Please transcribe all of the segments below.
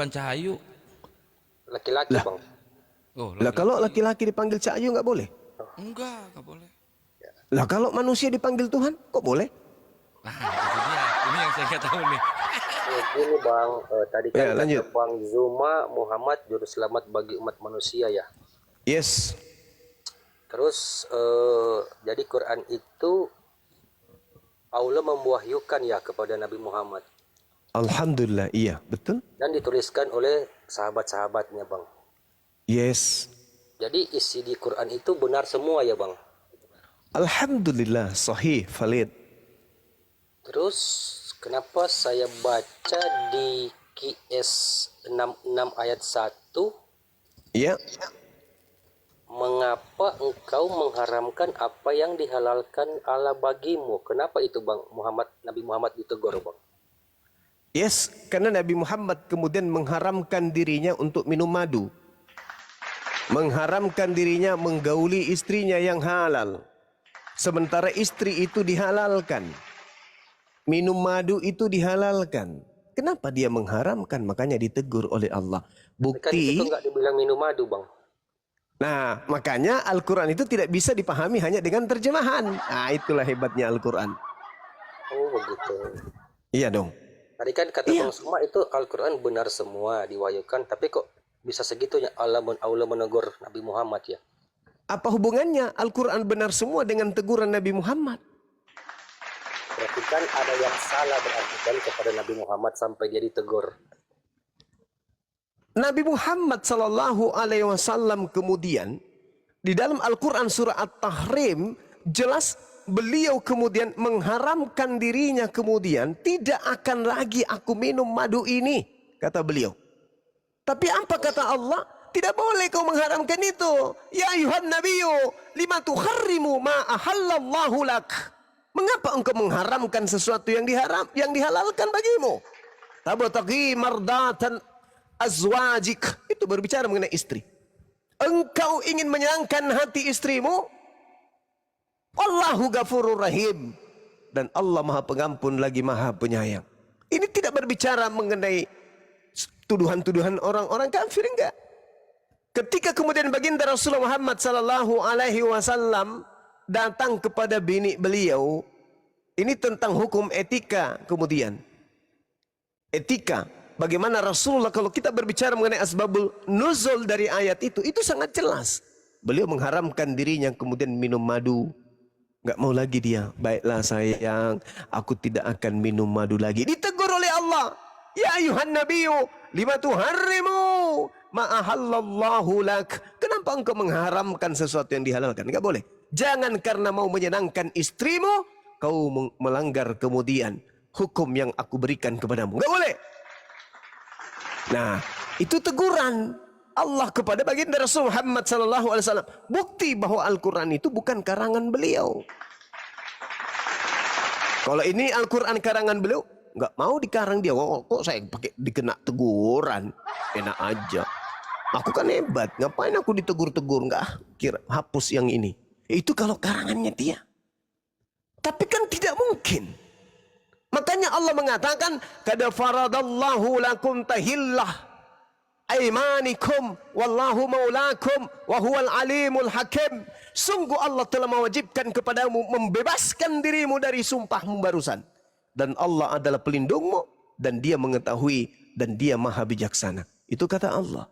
Pancahayu. Laki-laki Lah. bang. Oh, Lah kalau laki-laki dipanggil Cahyu nggak boleh? enggak boleh. Lah kalau manusia dipanggil Tuhan kok boleh? Nah, itu dia. Ini yang saya nggak tahu nih. Gini bang, tadi kan Ya, lanjut. kata Bang Zuma Muhammad juru selamat bagi umat manusia ya. Yes. Terus jadi Quran itu Allah memwahyukan ya kepada Nabi Muhammad Alhamdulillah, iya, betul. dan dituliskan oleh sahabat-sahabatnya bang. Yes. Jadi isi di Quran itu benar semua ya bang. Alhamdulillah, sahih, valid. Terus kenapa saya baca di QS 66 ayat 1, Iya. mengapa engkau mengharamkan apa yang dihalalkan Allah bagimu? Kenapa itu bang Nabi Muhammad ditegur bang? Yes, karena Nabi Muhammad kemudian mengharamkan dirinya untuk minum madu. Mengharamkan dirinya menggauli istrinya yang halal. Sementara istri itu dihalalkan. Minum madu itu dihalalkan. Kenapa dia mengharamkan? Makanya ditegur oleh Allah. Kan itu Bukti. nggak dibilang minum madu bang. Nah, makanya Al-Quran itu tidak bisa dipahami hanya dengan terjemahan. Nah, itulah hebatnya Al-Quran. Oh begitu. Iya dong. Tadi kan kata Iya. Bang Suma itu Al-Quran benar semua diwahyukan, tapi kok bisa segitunya Allah menegur Nabi Muhammad ya? Apa hubungannya Al-Quran benar semua dengan teguran Nabi Muhammad? Berarti kan ada yang salah berarti kan kepada Nabi Muhammad sampai dia ditegur. Nabi Muhammad Sallallahu Alaihi Wasallam kemudian di dalam Al-Quran surah At-Tahrim jelas beliau kemudian mengharamkan dirinya kemudian tidak akan lagi aku minum madu ini, kata beliau. Tapi apa kata Allah? Tidak boleh kau mengharamkan itu. Ya ayuhan nabiyyu lima tuharrimu ma ahallallahu lak. Mengapa engkau mengharamkan sesuatu yang dihalalkan bagimu? Tabtaghi mardatan azwajik. Itu berbicara mengenai istri. Engkau ingin menyenangkan hati istrimu? Allahu ghafurur rahim. Dan Allah maha pengampun lagi maha penyayang. Ini tidak berbicara mengenai tuduhan-tuduhan orang-orang kafir, enggak. Ketika kemudian baginda Rasulullah Muhammad Sallallahu Alaihi Wasallam datang kepada bini beliau, ini tentang hukum etika kemudian. Etika, bagaimana Rasulullah kalau kita berbicara mengenai asbabul nuzul dari ayat itu sangat jelas. Beliau mengharamkan dirinya kemudian minum madu. Enggak mau lagi dia. Baiklah sayang, aku tidak akan minum madu lagi. Ditegur oleh Allah. Ya ayuhan nabiyyu lima tuharrimu ma ahallallahu lak. Kenapa engkau mengharamkan sesuatu yang dihalalkan? Enggak boleh. Jangan karena mau menyenangkan istrimu kau melanggar kemudian hukum yang aku berikan kepadamu. Enggak boleh. Nah, itu teguran Allah kepada baginda Rasul Muhammad sallallahu alaihi wasallam. Bukti bahwa Al-Qur'an itu bukan karangan beliau. Kalau ini Al-Qur'an karangan beliau, nggak mau dikarang dia. Oh, kok saya pakai dikena teguran? Enak aja. Aku kan hebat. Ngapain aku ditegur-tegur? Nggak kira hapus yang ini. Itu kalau karangannya dia. Tapi kan tidak mungkin. Makanya Allah mengatakan, "Qad faradallahu lakum tahillah aimanikum wallahu maulakum wa huwal alimul hakim." Sungguh Allah telah mewajibkan kepadamu membebaskan dirimu dari sumpahmu barusan. Dan Allah adalah pelindungmu dan dia mengetahui dan dia maha bijaksana. Itu kata Allah.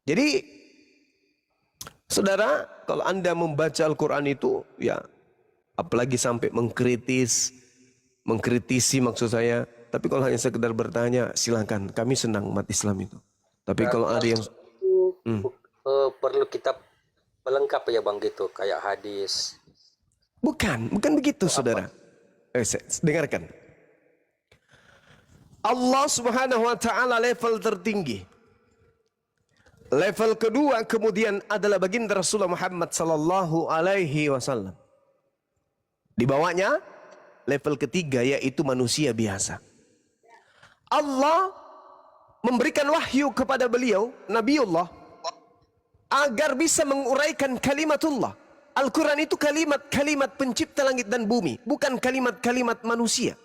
Jadi saudara, kalau Anda membaca Al-Quran itu ya apalagi sampai mengkritisi maksud saya. Tapi kalau hanya sekedar bertanya silakan, kami senang umat Islam itu. Tapi kalau ada yang perlu kitab pelengkap ya bang gitu, kayak hadis. bukan begitu saudara. Dengarkan. Allah Subhanahu wa taala level tertinggi. Level kedua kemudian adalah baginda Rasulullah Muhammad sallallahu alaihi wasallam. Di bawahnya level ketiga yaitu manusia biasa. Allah memberikan wahyu kepada beliau, Nabiullah, agar bisa menguraikan kalimatullah. Al-Quran itu kalimat-kalimat pencipta langit dan bumi, bukan kalimat-kalimat manusia.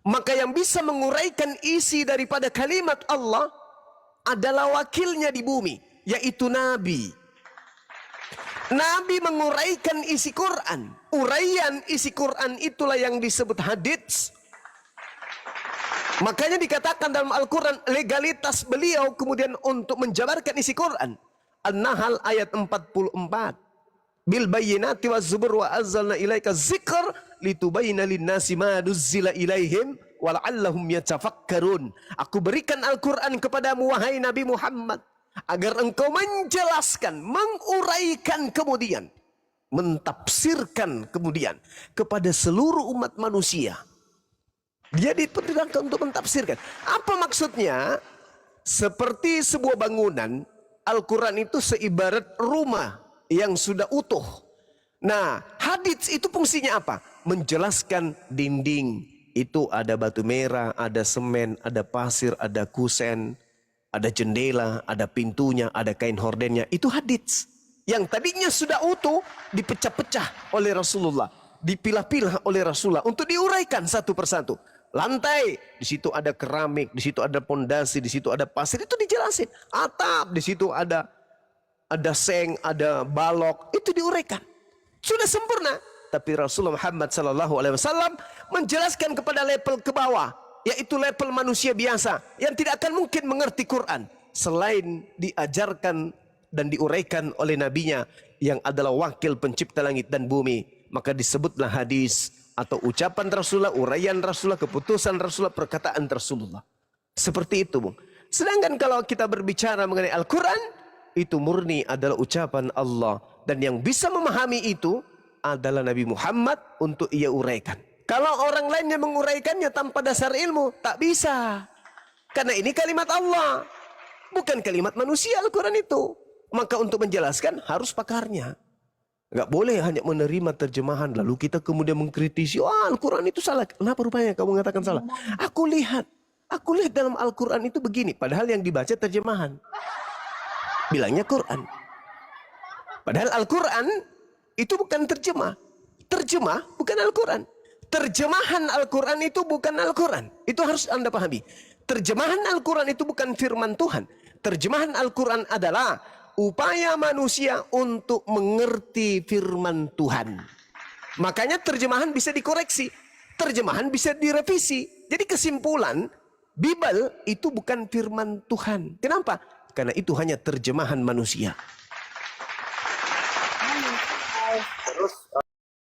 Maka yang bisa menguraikan isi daripada kalimat Allah adalah wakilnya di bumi, yaitu Nabi. Nabi menguraikan isi Quran. Uraian isi Quran itulah yang disebut hadits. Makanya dikatakan dalam Al-Quran, legalitas beliau kemudian untuk menjabarkan isi Quran. An-Nahl ayat 44. Bil bayyinati waz zubur wa anzalna ilaika dzikr litubayyana lin-nasi ma nuzzila ilaihim wa la'allahum yatafakkarun. Aku berikan Al-Quran kepadamu wahai Nabi Muhammad agar engkau menjelaskan, menguraikan kemudian, mentafsirkan kemudian kepada seluruh umat manusia. Dia diperintahkan untuk mentafsirkan. Apa maksudnya? Seperti sebuah bangunan, Al-Quran itu seibarat rumah yang sudah utuh. Nah, hadits itu fungsinya apa? Menjelaskan dinding. Itu ada batu merah, ada semen, ada pasir, ada kusen, ada jendela, ada pintunya, ada kain hordennya. Itu hadits. Yang tadinya sudah utuh, dipecah-pecah oleh Rasulullah. Dipilah-pilah oleh Rasulullah untuk diuraikan satu persatu. Lantai, di situ ada keramik, di situ ada pondasi, di situ ada pasir, itu dijelasin. Atap, di situ ada seng, ada balok, itu diuraikan. Sudah sempurna. Tapi Rasulullah Muhammad SAW menjelaskan kepada level ke bawah, yaitu level manusia biasa yang tidak akan mungkin mengerti Quran selain diajarkan dan diuraikan oleh nabinya yang adalah wakil pencipta langit dan bumi. Maka disebutlah hadis atau ucapan Rasulullah, uraian Rasulullah, keputusan Rasulullah, perkataan Rasulullah. Seperti itu, Bung. Sedangkan kalau kita berbicara mengenai Al-Quran, itu murni adalah ucapan Allah. Dan yang bisa memahami itu adalah Nabi Muhammad untuk ia uraikan. Kalau orang lainnya menguraikannya tanpa dasar ilmu, tak bisa. Karena ini kalimat Allah, bukan kalimat manusia Al-Quran itu. Maka untuk menjelaskan harus pakarnya. Enggak boleh hanya menerima terjemahan lalu kita kemudian mengkritisi, wah Al-Quran itu salah. Kenapa rupanya kamu mengatakan salah? Aku lihat dalam Al-Quran itu begini. Padahal yang dibaca terjemahan. Bilangnya Quran. Padahal Al-Quran itu bukan terjemah. Terjemah bukan Al-Quran. Terjemahan Al-Quran itu bukan Al-Quran. Itu harus Anda pahami. Terjemahan Al-Quran itu bukan firman Tuhan. Terjemahan Al-Quran adalah upaya manusia untuk mengerti firman Tuhan. Makanya terjemahan bisa dikoreksi, terjemahan bisa direvisi. Jadi kesimpulan, Bible itu bukan firman Tuhan. Kenapa? Karena itu hanya terjemahan manusia.